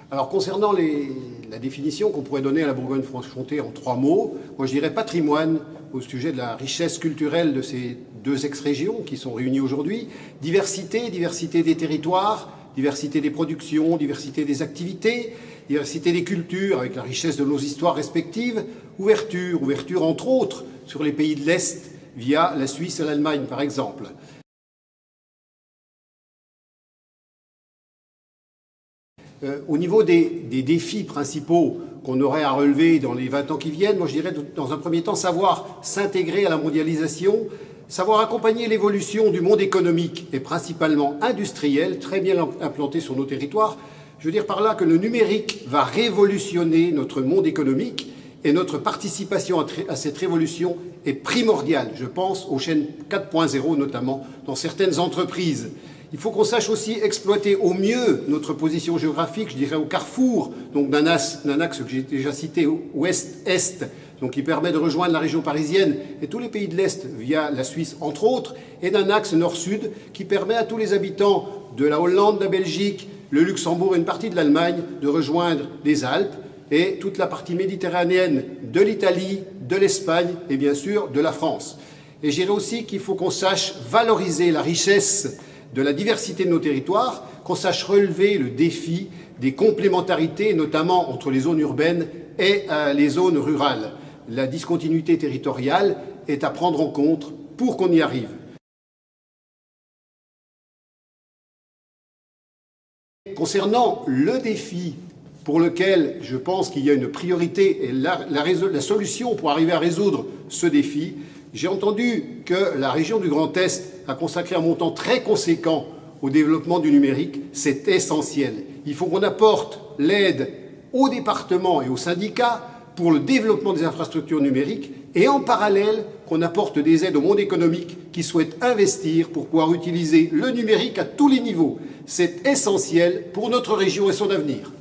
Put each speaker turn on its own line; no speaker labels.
Alors concernant la définition qu'on pourrait donner à la Bourgogne-Franche-Comté en 3 mots, moi je dirais patrimoine au sujet de la richesse culturelle de ces 2 ex-régions qui sont réunies aujourd'hui, diversité des territoires, diversité des productions, diversité des activités, diversité des cultures avec la richesse de nos histoires respectives, ouverture entre autres sur les pays de l'Est via la Suisse et l'Allemagne par exemple. Au niveau des défis principaux qu'on aurait à relever dans les 20 ans qui viennent, moi je dirais dans un premier temps savoir s'intégrer à la mondialisation, savoir accompagner l'évolution du monde économique et principalement industriel, très bien implanté sur nos territoires. Je veux dire par là que le numérique va révolutionner notre monde économique et notre participation à cette révolution est primordiale. Je pense aux chaînes 4.0 notamment dans certaines entreprises. Il faut qu'on sache aussi exploiter au mieux notre position géographique, je dirais au carrefour, donc d'un axe que j'ai déjà cité, ouest-est, donc qui permet de rejoindre la région parisienne et tous les pays de l'Est via la Suisse entre autres, et d'un axe nord-sud qui permet à tous les habitants de la Hollande, de la Belgique, le Luxembourg et une partie de l'Allemagne de rejoindre les Alpes et toute la partie méditerranéenne de l'Italie, de l'Espagne et bien sûr de la France. Et je dirais aussi qu'il faut qu'on sache valoriser la richesse de la diversité de nos territoires, qu'on sache relever le défi des complémentarités, notamment entre les zones urbaines et les zones rurales. La discontinuité territoriale est à prendre en compte pour qu'on y arrive. Concernant le défi pour lequel je pense qu'il y a une priorité et la solution pour arriver à résoudre ce défi, j'ai entendu que la région du Grand Est a consacré un montant très conséquent au développement du numérique. C'est essentiel. Il faut qu'on apporte l'aide aux départements et aux syndicats pour le développement des infrastructures numériques et en parallèle qu'on apporte des aides au monde économique qui souhaite investir pour pouvoir utiliser le numérique à tous les niveaux. C'est essentiel pour notre région et son avenir.